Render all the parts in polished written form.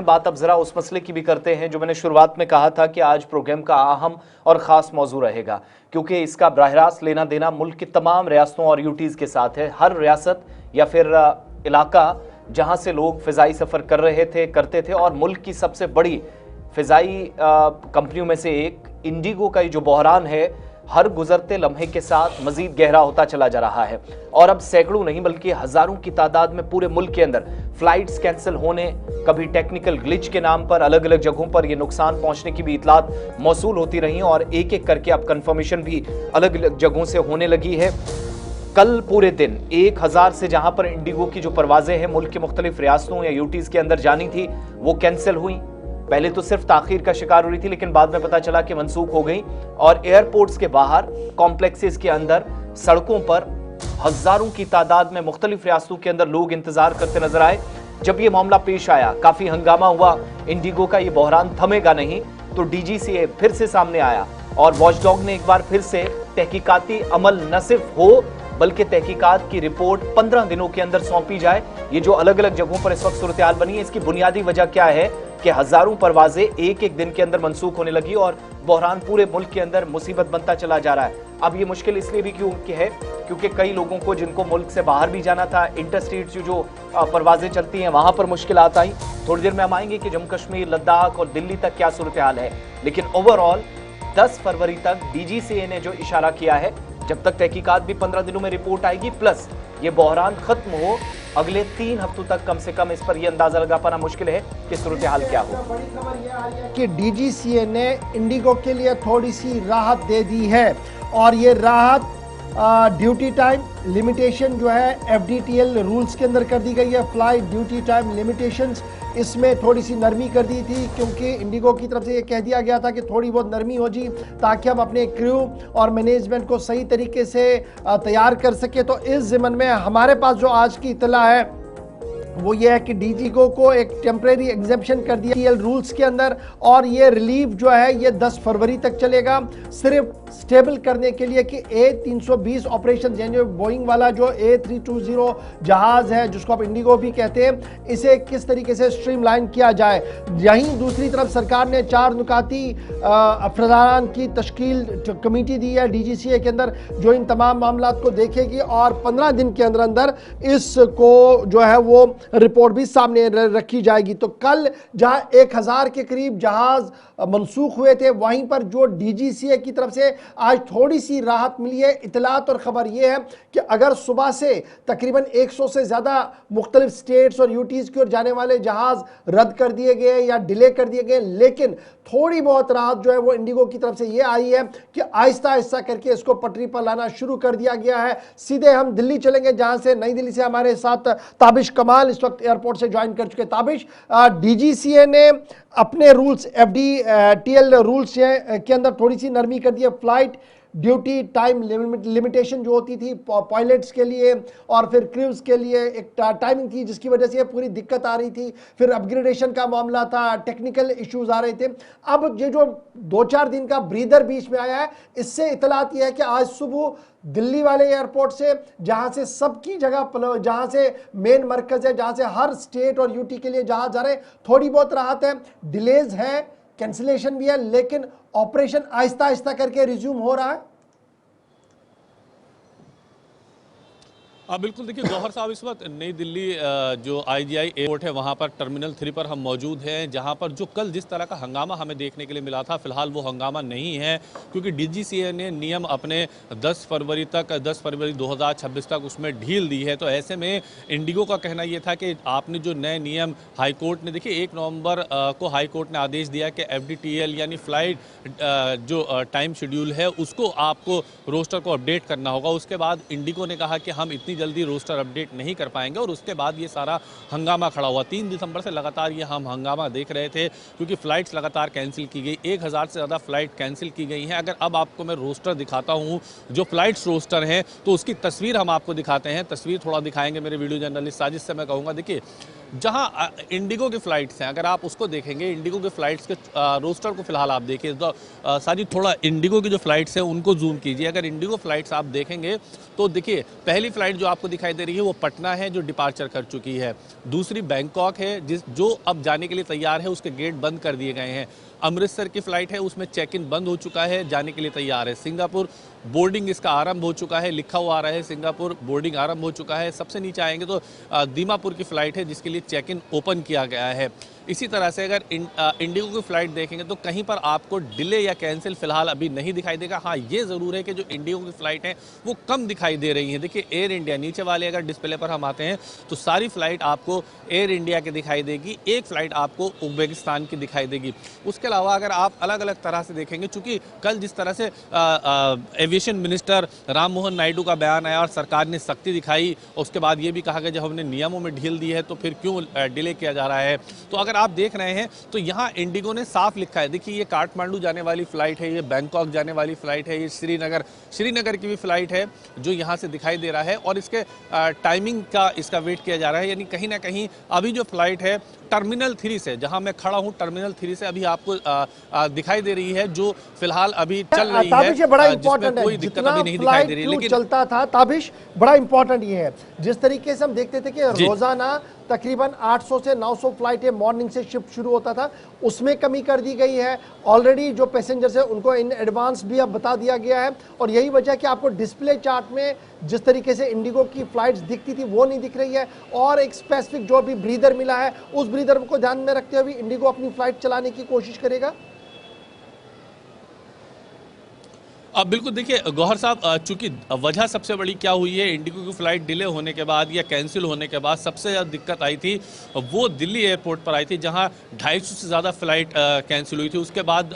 बात अब जरा उस मसले की भी करते हैं जो मैंने शुरुआत में कहा था कि आज प्रोग्राम का अहम और ख़ास मौजू रहेगा, क्योंकि इसका बराह रास्त लेना देना मुल्क की तमाम रियासतों और यूटीज़ के साथ है। हर रियासत या फिर इलाका जहां से लोग फ़िज़ाई सफ़र कर रहे थे, करते थे, और मुल्क की सबसे बड़ी फ़िज़ाई कंपनियों में से एक इंडिगो का ये जो बहरान है, हर गुजरते लम्हे के साथ मजीद गहरा होता चला जा रहा है। और अब सैकड़ों नहीं बल्कि हज़ारों की तादाद में पूरे मुल्क के अंदर फ़्लाइट्स कैंसिल होने, कभी टेक्निकल ग्लिच के नाम पर अलग अलग जगहों पर यह नुकसान पहुंचने की भी इतलात मौसूल होती रही, और एक एक करके अब कन्फर्मेशन भी अलग अलग जगहों से होने लगी है। कल पूरे दिन 1000 से जहां पर इंडिगो की जो परवाजें हैं मुल्क के मुख्तलिफ रियासतों या यूटीज़ के अंदर जानी थी, वो कैंसिल हुई। पहले तो सिर्फ ताखीर का शिकार हो रही थी, लेकिन बाद में पता चला कि मंसूख हो गई, और एयरपोर्ट्स के बाहर, कॉम्प्लेक्सेस के अंदर, सड़कों पर हजारों की तादाद में मुख्तलिफ रियासतों के अंदर लोग इंतजार करते नजर आए। जब यह मामला पेश आया, काफी हंगामा हुआ, इंडिगो का यह बहरान थमेगा नहीं, तो डीजीसीए फिर से सामने आया और वॉचडॉग ने एक बार फिर से तहकीकाती अमल न सिर्फ हो बल्कि तहकीकात की रिपोर्ट 15 दिनों के अंदर सौंपी जाए। ये जो अलग अलग जगहों पर इस वक्त सूरत हाल बनी है, इसकी बुनियादी वजह क्या है कि हजारों परवाजें एक एक दिन के अंदर मंसूख होने लगी और बहरान पूरे मुल्क के अंदर मुसीबत बनता चला जा रहा है। अब ये मुश्किल इसलिए भी क्यों कि है क्योंकि कई लोगों को जिनको मुल्क से बाहर भी जाना था, इंटरस्टेट जो परवाजें चलती हैं वहां पर मुश्किलात आई। थोड़ी देर में हम आएंगे कि जम्मू कश्मीर, लद्दाख और दिल्ली तक क्या सूरत हाल है, लेकिन ओवरऑल 10 फरवरी तक डीजीसीए ने जो इशारा किया है, जब तक तहकीकात भी 15 दिनों में रिपोर्ट आएगी, प्लस ये बहरान खत्म हो अगले 3 हफ्तों तक कम से कम, इस पर यह अंदाजा लगा पाना मुश्किल है कि सूरत हाल क्या हो। बड़ी खबर यह आ रही है कि डीजीसीए ने इंडिगो के लिए थोड़ी सी राहत दे दी है, और ये राहत ड्यूटी टाइम लिमिटेशन जो है एफडीटीएल रूल्स के अंदर कर दी गई है। फ्लाइट ड्यूटी टाइम लिमिटेशंस, इसमें थोड़ी सी नरमी कर दी थी, क्योंकि इंडिगो की तरफ से ये कह दिया गया था कि थोड़ी बहुत नरमी हो जी, ताकि हम अपने क्रू और मैनेजमेंट को सही तरीके से तैयार कर सके। तो इस ज़िम्मन में हमारे पास जो आज की इतला है वो ये है कि डीजीसीए को एक टेम्परेरी एग्जेम्पशन कर दिया टीएल रूल्स के अंदर, और ये रिलीफ जो है ये 10 फरवरी तक चलेगा, सिर्फ स्टेबल करने के लिए कि A320 ऑपरेशन, यानी बोइंग वाला जो A320 जहाज है जिसको आप इंडिगो भी कहते हैं, इसे किस तरीके से स्ट्रीमलाइन किया जाए। यहीं दूसरी तरफ सरकार ने 4 नुकाती अफसरान की तश्कील कमेटी दी है डीजीसीए के अंदर, जो इन तमाम मामला को देखेगी और 15 दिन के अंदर अंदर इसको जो है वो रिपोर्ट भी सामने रखी जाएगी। तो कल जहां 1000 के करीब जहाज मंसूख हुए थे, वहीं पर जो डीजीसीए की तरफ से आज थोड़ी सी राहत मिली है। इतलात और खबर यह है कि अगर सुबह से तकरीबन 100 से ज़्यादा मुख्तलिफ स्टेट्स और यूटीज़ की ओर जाने वाले जहाज रद्द कर दिए गए या डिले कर दिए गए, लेकिन थोड़ी बहुत राहत जो है वो इंडिगो की तरफ से ये आई है कि आहिस्ता आहिस्ता करके इसको पटरी पर लाना शुरू कर दिया गया है। सीधे हम दिल्ली चलेंगे, जहां से नई दिल्ली से हमारे साथ ताबिश कमाल इस वक्त एयरपोर्ट से ज्वाइन कर चुके। ताबिश, डीजीसीए ने अपने रूल्स, एफडीटीएल रूल्स के अंदर थोड़ी सी नरमी कर दी है। फ्लाइट ड्यूटी टाइम लिमिटेशन जो होती थी पायलट्स के लिए और फिर क्रूज के लिए एक टाइमिंग थी, जिसकी वजह से पूरी दिक्कत आ रही थी। फिर अपग्रेडेशन का मामला था, टेक्निकल इश्यूज आ रहे थे। अब ये जो 2-4 दिन का ब्रीदर बीच में आया है, इससे इतलात यह है कि आज सुबह दिल्ली वाले एयरपोर्ट से, जहां से सबकी जगह, जहां से मेन मरकज है, जहां से हर स्टेट और यूटी के लिए जहाज जा रहे हैं, थोड़ी बहुत राहत है। डिलेज है, कैंसिलेशन भी है, लेकिन ऑपरेशन आहिस्ता आहिस्ता करके रिज्यूम हो रहा है। बिल्कुल, देखिए गौहर साहब, इस वक्त नई दिल्ली जो आईजीआई एयरपोर्ट है वहाँ पर टर्मिनल 3 पर हम मौजूद हैं, जहाँ पर जो कल जिस तरह का हंगामा हमें देखने के लिए मिला था, फिलहाल वो हंगामा नहीं है, क्योंकि डीजीसीए ने नियम अपने 10 फरवरी 2026 तक उसमें ढील दी है। तो ऐसे में इंडिगो का कहना ये था कि आपने जो नए नियम हाईकोर्ट ने, देखिए 1 नवंबर को हाईकोर्ट ने आदेश दिया कि एफडीटीएल यानी फ्लाइट जो टाइम शेड्यूल है उसको आपको रोस्टर को अपडेट करना होगा। उसके बाद इंडिगो ने कहा कि हम इतनी जल्दी रोस्टर अपडेट नहीं कर पाएंगे, और उसके बाद ये सारा हंगामा खड़ा हुआ। 3 दिसंबर से लगातार ये हम हंगामा देख रहे थे, क्योंकि फ़्लाइट्स लगातार कैंसिल की गई, 1000 से ज़्यादा फ़्लाइट कैंसिल की गई हैं। अगर अब आपको मैं रोस्टर दिखाता हूँ, जो फ़्लाइट्स रोस्टर हैं, तो उसकी तस्वीर हम आपको दिखाते हैं। तस्वीर थोड़ा दिखाएंगे मेरे वीडियो जर्नलिस्ट साजिद से मैं कहूँगा। देखिए जहां इंडिगो की फ्लाइट्स हैं, अगर आप उसको देखेंगे, इंडिगो के फ्लाइट्स के रोस्टर को फिलहाल आप देखिए तो सारी थोड़ा इंडिगो की जो फ्लाइट्स हैं उनको जूम कीजिए। अगर इंडिगो फ्लाइट्स आप देखेंगे तो देखिए पहली फ्लाइट जो आपको दिखाई दे रही है वो पटना है, जो डिपार्चर कर चुकी है। दूसरी बैंकॉक है, जो अब जाने के लिए तैयार है, उसके गेट बंद कर दिए गए हैं। अमृतसर की फ्लाइट है, उसमें चेक इन बंद हो चुका है, जाने के लिए तैयार है। सिंगापुर बोर्डिंग इसका आरंभ हो चुका है, लिखा हुआ आ रहा है सिंगापुर बोर्डिंग आरंभ हो चुका है। सबसे नीचे आएंगे तो दीमापुर की फ्लाइट है, जिसके लिए चेक इन ओपन किया गया है। इसी तरह से अगर इंडिगो की फ्लाइट देखेंगे तो कहीं पर आपको डिले या कैंसिल फिलहाल अभी नहीं दिखाई देगा। हाँ, ये ज़रूर है कि जो इंडिगो की फ्लाइट हैं वो कम दिखाई दे रही हैं। देखिए एयर इंडिया नीचे वाले अगर डिस्प्ले पर हम आते हैं तो सारी फ्लाइट आपको एयर इंडिया की दिखाई देगी, एक फ्लाइट आपको उज्बेकिस्तान की दिखाई देगी। उसके अलावा अगर आप अलग अलग तरह से देखेंगे, चूंकि कल जिस तरह से एविएशन मिनिस्टर राम मोहन नायडू का बयान आया और सरकार ने सख्ती दिखाई, उसके बाद ये भी कहा गया जब हमने नियमों में ढील दी है तो फिर क्यों डिले किया जा रहा है। तो अगर आप देख रहे हैं तो यहाँ इंडिगो ने साफ लिखा है, देखिए ये काठमांडू जाने वाली फ्लाइट है, ये बैंकॉक जाने वाली फ्लाइट है, ये श्रीनगर की भी फ्लाइट है जो यहाँ से दिखाई दे रहा है और इसके टाइमिंग का इसका वेट किया जा रहा है। यानी कहीं ना कहीं अभी जो फ्लाइट है टर्मिनल 3 से, जहां मैं खड़ा हूं टर्मिनल 3 से अभी आपको दिखाई दे रही है, जो फिलहाल अभी चल रही है, बड़ा इंपॉर्टेंट है, कोई दिक्कत अभी नहीं दिखाई दे रही। लेकिन चलता था ताबिश, बड़ा इंपॉर्टेंट ये है, जिस तरीके से हम देखते थे कि रोजाना तकरीबन 800 से 900 फ्लाइटें मॉर्निंग से शिफ्ट शुरू होता था, उसमें कमी कर दी गई है। ऑलरेडी जो पैसेंजर्स है उनको इन एडवांस भी अब बता दिया गया है और यही वजह कि आपको डिस्प्ले चार्ट में जिस तरीके से इंडिगो की फ्लाइट्स दिखती थी वो नहीं दिख रही है और एक स्पेसिफिक जो अभी ब्रीदर मिला है उस ब्रीदर को ध्यान में रखते हुए इंडिगो अपनी फ्लाइट चलाने की कोशिश करेगा। बिल्कुल, देखिए गौहर साहब, चूंकि वजह सबसे बड़ी क्या हुई है, इंडिगो की फ्लाइट डिले होने के बाद या कैंसिल होने के बाद सबसे ज़्यादा दिक्कत आई थी वो दिल्ली एयरपोर्ट पर आई थी, जहां 250 से ज़्यादा फ्लाइट कैंसिल हुई थी। उसके बाद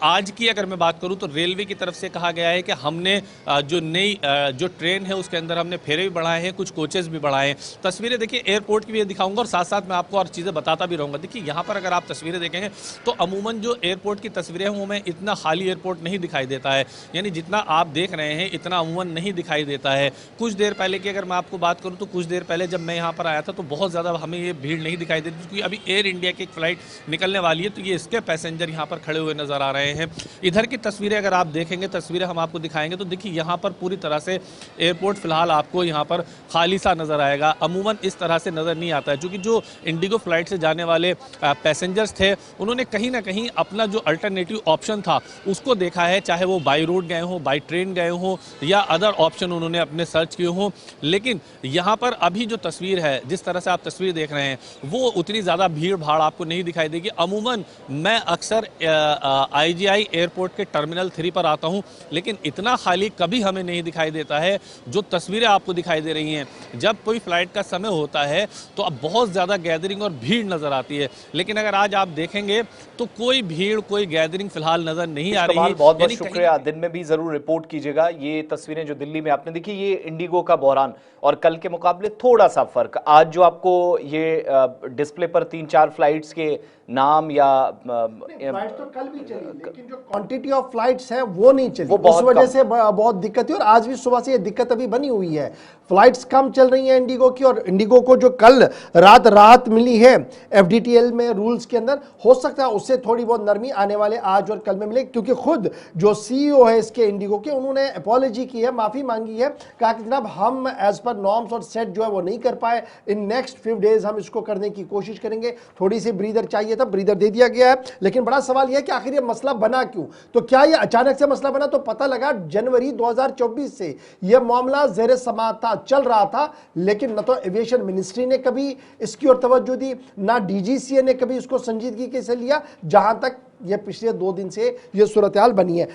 आज की अगर मैं बात करूं तो रेलवे की तरफ से कहा गया है कि हमने जो नई जो ट्रेन है उसके अंदर हमने फेरे भी बढ़ाए हैं, कुछ कोचेज़ भी बढ़ाए हैं। तस्वीरें देखिए एयरपोर्ट की भी दिखाऊंगा और साथ साथ मैं आपको और चीज़ें बताता भी रहूँगा। देखिए यहाँ पर अगर आप तस्वीरें देखेंगे तो अमूमन जो एयरपोर्ट की तस्वीरें हैं वो में इतना खाली एयरपोर्ट नहीं दिखाई देता है, यानी जितना आप देख रहे हैं इतना अमूमन नहीं दिखाई देता है। कुछ देर पहले की अगर मैं आपको बात करूं तो कुछ देर पहले जब मैं यहां पर आया था तो बहुत ज़्यादा हमें ये भीड़ नहीं दिखाई देती, क्योंकि अभी एयर इंडिया की एक फ़्लाइट निकलने वाली है तो ये इसके पैसेंजर यहां पर खड़े हुए नज़र आ रहे हैं। इधर की तस्वीरें अगर आप देखेंगे, तस्वीरें हम आपको दिखाएंगे तो देखिए यहाँ पर पूरी तरह से एयरपोर्ट फिलहाल आपको यहाँ पर खाली सा नज़र आएगा, अमूमन इस तरह से नज़र नहीं आता है, क्योंकि जो इंडिगो फ्लाइट से जाने वाले पैसेंजर्स थे उन्होंने कहीं ना कहीं अपना जो अल्टरनेटिव ऑप्शन था उसको देखा है, चाहे वो बाई रोड गए हों, बाई ट्रेन गए हों या अदर ऑप्शन उन्होंने अपने सर्च किए हों। लेकिन यहाँ पर अभी जो तस्वीर है, जिस तरह से आप तस्वीर देख रहे हैं, वो उतनी ज़्यादा भीड़ भाड़ आपको नहीं दिखाई देगी। अमूमन मैं अक्सर IGI एयरपोर्ट के टर्मिनल 3 पर आता हूँ, लेकिन इतना खाली कभी हमें नहीं दिखाई देता है जो तस्वीरें आपको दिखाई दे रही हैं। जब कोई फ्लाइट का समय होता है तो अब बहुत ज़्यादा गैदरिंग और भीड़ नज़र आती है, लेकिन अगर आज आप देखेंगे तो कोई भीड़, कोई गैदरिंग फिलहाल नज़र नहीं आ रही है। बहुत बहुत शुक्रिया, दिन में भी जरूर रिपोर्ट कीजिएगा। ये तस्वीरें जो दिल्ली में आपने देखी, ये इंडिगो का बहरान और कल के मुकाबले थोड़ा सा फर्क। आज जो आपको ये डिस्प्ले पर 3-4 फ्लाइट्स के नाम या फ्लाइट तो कल भी चली, लेकिन जो क्वांटिटी ऑफ फ्लाइट्स हैं वो नहीं चली, उस वजह से बहुत दिक्कत हुई और आज भी सुबह से ये दिक्कत अभी बनी हुई है। फ्लाइट्स कम चल रही हैं इंडिगो की और इंडिगो को जो कल राहत मिली है FDTL में रूल्स के अंदर, हो सकता है उससे थोड़ी बहुत नरमी आने वाले आज और कल में मिले, क्योंकि खुद जो CEO है इसके इंडिगो के, उन्होंने अपॉलॉजी की है, माफी मांगी है, कहा कि जनाब हम एज पर नॉर्म्स और सेट जो है वो नहीं कर पाए, इन नेक्स्ट 5 डेज हम इसको करने की कोशिश करेंगे। थोड़ी सी ब्रीदर चाहिए था, ब्रीदर दे दिया गया है, लेकिन बड़ा सवाल यह है कि आखिर ये मसला बना क्यों। तो क्या ये अचानक से मसला बना? तो पता लगा जनवरी 2024 से यह मामला ज़ेरे समाअत था, चल रहा था, लेकिन न तो एविएशन मिनिस्ट्री ने कभी इसकी ओर तवज्जो दी, ना DGCA ने कभी इसको संजीदगी से लिया, जहां तक यह पिछले 2 दिन से यह सूरत हाल बनी है।